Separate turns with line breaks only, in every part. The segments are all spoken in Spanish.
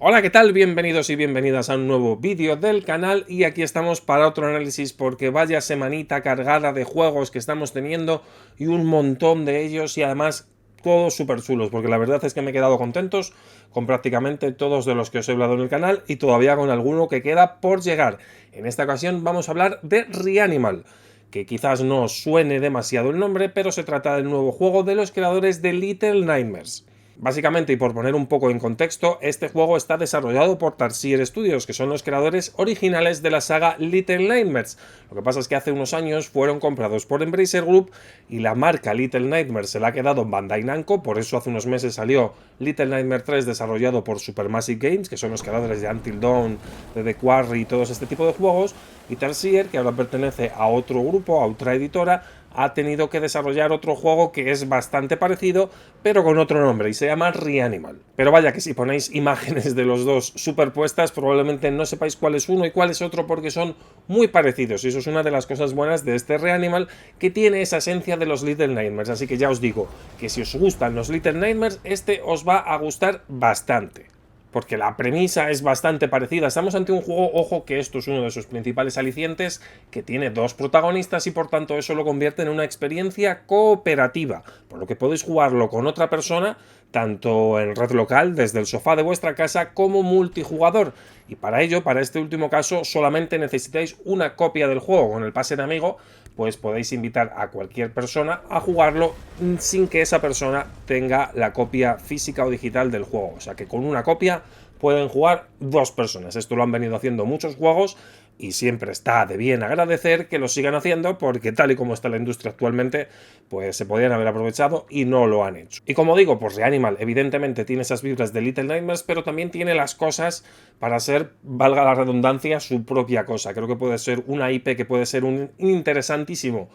Hola, ¿qué tal? Bienvenidos y bienvenidas a un nuevo vídeo del canal y aquí estamos para otro análisis porque vaya semanita cargada de juegos que estamos teniendo y un montón de ellos y además todos súper chulos porque la verdad es que me he quedado contentos con prácticamente todos de los que os he hablado en el canal y todavía con alguno que queda por llegar. En esta ocasión vamos a hablar de Reanimal, que quizás no os suene demasiado el nombre, pero se trata del nuevo juego de los creadores de Little Nightmares. Básicamente, y por poner un poco en contexto, este juego está desarrollado por Tarsier Studios, que son los creadores originales de la saga Little Nightmares. Lo que pasa es que hace unos años fueron comprados por Embracer Group y la marca Little Nightmares se la ha quedado Bandai Namco, por eso hace unos meses salió Little Nightmare 3 desarrollado por Supermassive Games, que son los creadores de Until Dawn, de The Quarry y todos este tipo de juegos, y Tarsier, que ahora pertenece a otro grupo, a otra editora, ha tenido que desarrollar otro juego que es bastante parecido, pero con otro nombre, y se llama Reanimal. Pero vaya que si ponéis imágenes de los dos superpuestas, probablemente no sepáis cuál es uno y cuál es otro porque son muy parecidos, y eso es una de las cosas buenas de este Reanimal, que tiene esa esencia de los Little Nightmares. Así que ya os digo que si os gustan los Little Nightmares, este os va a gustar bastante, porque la premisa es bastante parecida. Estamos ante un juego, ojo, que esto es uno de sus principales alicientes, que tiene dos protagonistas y por tanto eso lo convierte en una experiencia cooperativa, por lo que podéis jugarlo con otra persona, tanto en red local, desde el sofá de vuestra casa, como multijugador. Y para ello, para este último caso, solamente necesitáis una copia del juego. Con el pase de amigo, pues podéis invitar a cualquier persona a jugarlo sin que esa persona tenga la copia física o digital del juego. O sea que con una copia pueden jugar dos personas. Esto lo han venido haciendo muchos juegos y siempre está de bien agradecer que lo sigan haciendo, porque tal y como está la industria actualmente, pues se podrían haber aprovechado y no lo han hecho. Y como digo, pues Reanimal evidentemente tiene esas vibras de Little Nightmares, pero también tiene las cosas para ser, valga la redundancia, su propia cosa. Creo que puede ser una IP que puede ser un interesantísimo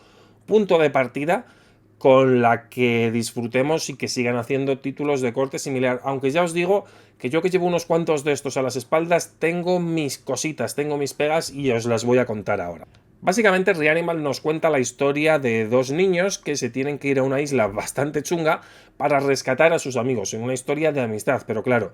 punto de partida con la que disfrutemos y que sigan haciendo títulos de corte similar. Aunque ya os digo que yo, que llevo unos cuantos de estos a las espaldas, tengo mis cositas, tengo mis pegas y os las voy a contar ahora. Básicamente Reanimal nos cuenta la historia de dos niños que se tienen que ir a una isla bastante chunga para rescatar a sus amigos, en una historia de amistad, pero claro,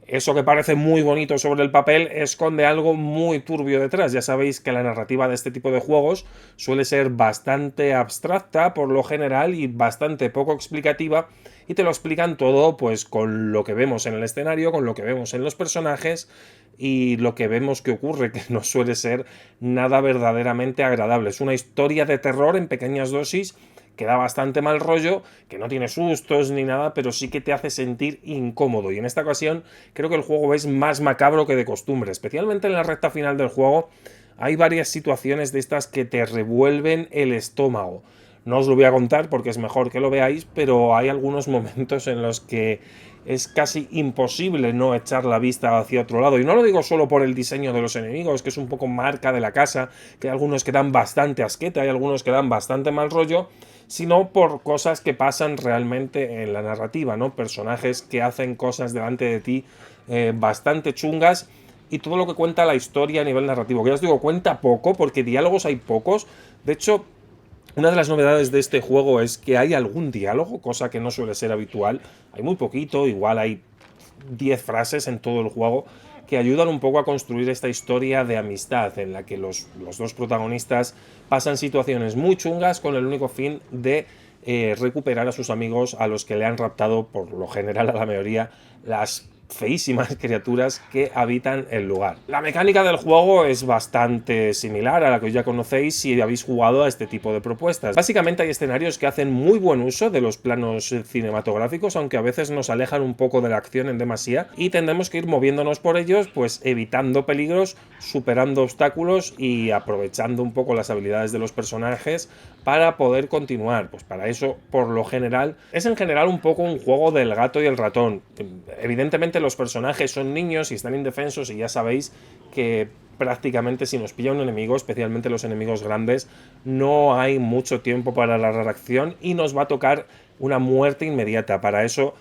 eso que parece muy bonito sobre el papel esconde algo muy turbio detrás. Ya sabéis que la narrativa de este tipo de juegos suele ser bastante abstracta por lo general y bastante poco explicativa, y te lo explican todo pues con lo que vemos en el escenario, con lo que vemos en los personajes y lo que vemos que ocurre, que no suele ser nada verdaderamente agradable. Es una historia de terror en pequeñas dosis que da bastante mal rollo, que no tiene sustos ni nada, pero sí que te hace sentir incómodo. Y en esta ocasión creo que el juego es más macabro que de costumbre, especialmente en la recta final del juego. Hay varias situaciones de estas que te revuelven el estómago. No os lo voy a contar porque es mejor que lo veáis, pero hay algunos momentos en los que es casi imposible no echar la vista hacia otro lado. Y no lo digo solo por el diseño de los enemigos, que es un poco marca de la casa, que hay algunos que dan bastante asqueta, hay algunos que dan bastante mal rollo, sino por cosas que pasan realmente en la narrativa, ¿no? Personajes que hacen cosas delante de ti bastante chungas, y todo lo que cuenta la historia a nivel narrativo. Que ya os digo, cuenta poco, porque diálogos hay pocos. De hecho, una de las novedades de este juego es que hay algún diálogo, cosa que no suele ser habitual. Hay muy poquito, igual hay 10 frases en todo el juego que ayudan un poco a construir esta historia de amistad en la que los dos protagonistas pasan situaciones muy chungas con el único fin de recuperar a sus amigos, a los que le han raptado, por lo general a la mayoría, las feísimas criaturas que habitan el lugar. La mecánica del juego es bastante similar a la que ya conocéis si habéis jugado a este tipo de propuestas. Básicamente hay escenarios que hacen muy buen uso de los planos cinematográficos, aunque a veces nos alejan un poco de la acción en demasía, y tendremos que ir moviéndonos por ellos, pues evitando peligros, superando obstáculos y aprovechando un poco las habilidades de los personajes para poder continuar. Pues para eso, por lo general, es en general un poco un juego del gato y el ratón. Evidentemente los personajes son niños y están indefensos, y ya sabéis que prácticamente si nos pilla un enemigo, especialmente los enemigos grandes, no hay mucho tiempo para la reacción y nos va a tocar una muerte inmediata. Para eso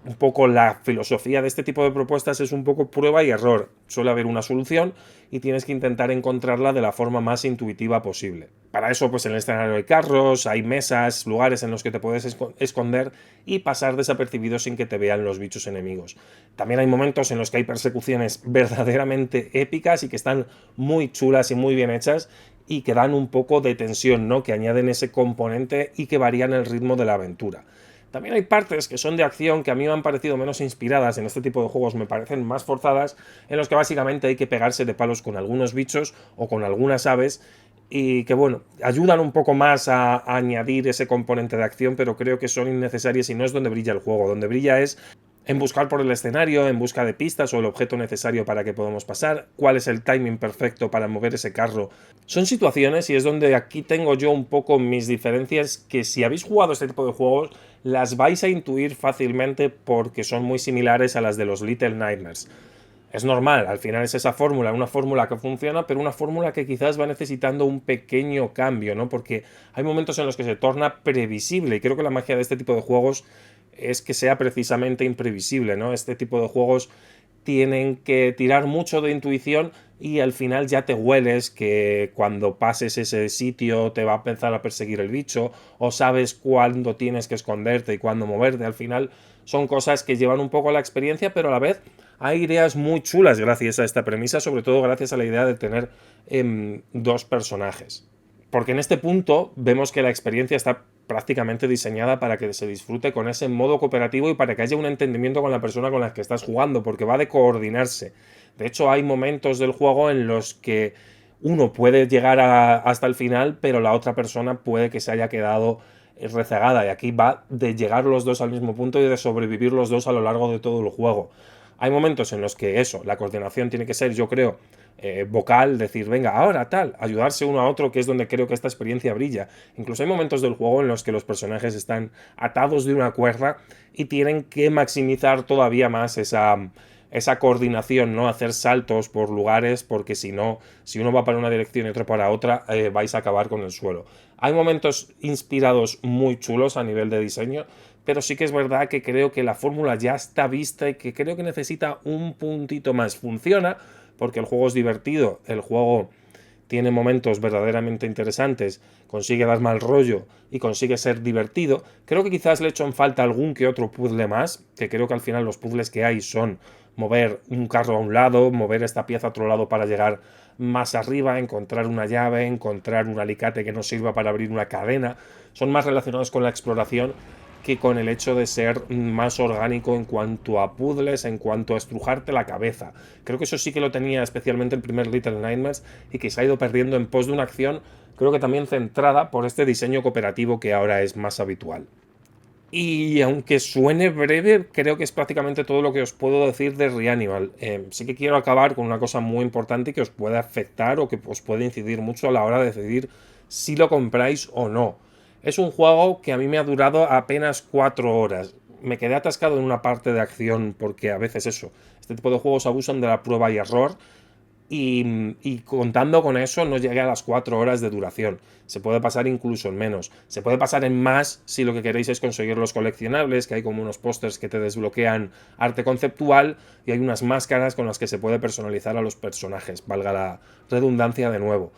un poco la filosofía de este tipo de propuestas es un poco prueba y error. Suele haber una solución y tienes que intentar encontrarla de la forma más intuitiva posible. Para eso, pues en el escenario hay carros, hay mesas, lugares en los que te puedes esconder y pasar desapercibido sin que te vean los bichos enemigos. También hay momentos en los que hay persecuciones verdaderamente épicas y que están muy chulas y muy bien hechas y que dan un poco de tensión, ¿no? Que añaden ese componente y que varían el ritmo de la aventura. También hay partes que son de acción que a mí me han parecido menos inspiradas en este tipo de juegos, me parecen más forzadas, en los que básicamente hay que pegarse de palos con algunos bichos o con algunas aves y que bueno, ayudan un poco más a añadir ese componente de acción, pero creo que son innecesarias y no es donde brilla el juego. Donde brilla es en buscar por el escenario, en busca de pistas o el objeto necesario para que podamos pasar, cuál es el timing perfecto para mover ese carro. Son situaciones y es donde aquí tengo yo un poco mis diferencias que si habéis jugado este tipo de juegos las vais a intuir fácilmente porque son muy similares a las de los Little Nightmares. Es normal, al final es esa fórmula, una fórmula que funciona, pero una fórmula que quizás va necesitando un pequeño cambio, ¿no? Porque hay momentos en los que se torna previsible y creo que la magia de este tipo de juegos es que sea precisamente imprevisible, ¿no? Este tipo de juegos tienen que tirar mucho de intuición y al final ya te hueles que cuando pases ese sitio te va a empezar a perseguir el bicho o sabes cuándo tienes que esconderte y cuándo moverte. Al final son cosas que llevan un poco la experiencia, pero a la vez hay ideas muy chulas gracias a esta premisa, sobre todo gracias a la idea de tener dos personajes. Porque en este punto vemos que la experiencia está prácticamente diseñada para que se disfrute con ese modo cooperativo y para que haya un entendimiento con la persona con la que estás jugando, porque va de coordinarse. De hecho, hay momentos del juego en los que uno puede llegar hasta el final, pero la otra persona puede que se haya quedado rezagada. Y aquí va de llegar los dos al mismo punto y de sobrevivir los dos a lo largo de todo el juego. Hay momentos en los que eso, la coordinación tiene que ser, yo creo, vocal, decir, venga, ahora tal, ayudarse uno a otro, que es donde creo que esta experiencia brilla. Incluso hay momentos del juego en los que los personajes están atados de una cuerda y tienen que maximizar todavía más esa coordinación, ¿no? Hacer saltos por lugares, porque si no, si uno va para una dirección y otro para otra, vais a acabar con el suelo. Hay momentos inspirados muy chulos a nivel de diseño, pero sí que es verdad que creo que la fórmula ya está vista y que creo que necesita un puntito más. Funciona porque el juego es divertido, el juego tiene momentos verdaderamente interesantes, consigue dar mal rollo y consigue ser divertido. Creo que quizás le echo en falta algún que otro puzzle más, que creo que al final los puzzles que hay son mover un carro a un lado, mover esta pieza a otro lado para llegar más arriba, encontrar una llave, encontrar un alicate que nos sirva para abrir una cadena. Son más relacionados con la exploración que con el hecho de ser más orgánico en cuanto a puzzles, en cuanto a estrujarte la cabeza. Creo que eso sí que lo tenía especialmente el primer Little Nightmares y que se ha ido perdiendo en pos de una acción, creo que también centrada por este diseño cooperativo que ahora es más habitual. Y aunque suene breve, creo que es prácticamente todo lo que os puedo decir de Reanimal. Sí que quiero acabar con una cosa muy importante que os puede afectar o que os puede incidir mucho a la hora de decidir si lo compráis o no. Es un juego que a mí me ha durado apenas 4 horas. Me quedé atascado en una parte de acción porque a veces eso, este tipo de juegos abusan de la prueba y error y contando con eso no llegué a las 4 horas de duración. Se puede pasar incluso en menos. Se puede pasar en más si lo que queréis es conseguir los coleccionables, que hay como unos pósters que te desbloquean arte conceptual y hay unas máscaras con las que se puede personalizar a los personajes, valga la redundancia de nuevo.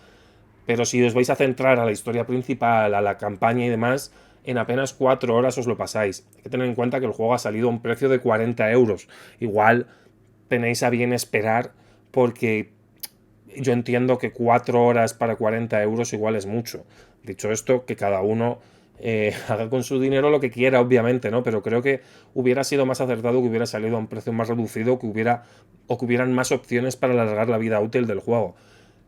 Pero si os vais a centrar a la historia principal, a la campaña y demás, en apenas 4 horas os lo pasáis. Hay que tener en cuenta que el juego ha salido a un precio de 40 euros. Igual tenéis a bien esperar porque yo entiendo que 4 horas para 40 euros igual es mucho. Dicho esto, que cada uno haga con su dinero lo que quiera, obviamente, ¿no? Pero creo que hubiera sido más acertado que hubiera salido a un precio más reducido, que hubieran más opciones para alargar la vida útil del juego.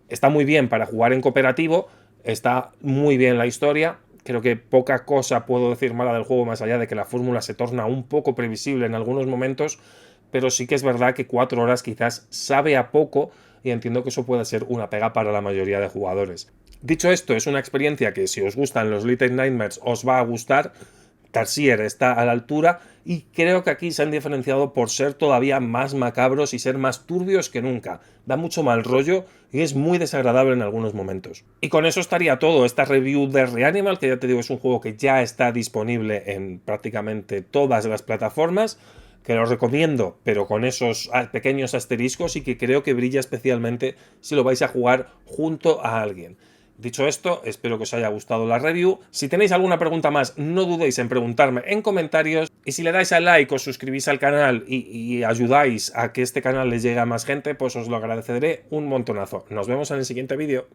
Está muy bien para jugar en cooperativo, está muy bien la historia. Creo que poca cosa puedo decir mala del juego más allá de que la fórmula se torna un poco previsible en algunos momentos, pero sí que es verdad que 4 horas quizás sabe a poco y entiendo que eso puede ser una pega para la mayoría de jugadores. Dicho esto, es una experiencia que si os gustan los Little Nightmares os va a gustar. Tarsier está a la altura y creo que aquí se han diferenciado por ser todavía más macabros y ser más turbios que nunca. Da mucho mal rollo y es muy desagradable en algunos momentos. Y con eso estaría todo. Esta review de Reanimal, que ya te digo es un juego que ya está disponible en prácticamente todas las plataformas. que lo recomiendo, pero con esos pequeños asteriscos, y que creo que brilla especialmente si lo vais a jugar junto a alguien. Dicho esto, espero que os haya gustado la review. Si tenéis alguna pregunta más, no dudéis en preguntarme en comentarios. Y si le dais al like, os suscribís al canal y ayudáis a que este canal les llegue a más gente, pues os lo agradeceré un montonazo. Nos vemos en el siguiente vídeo.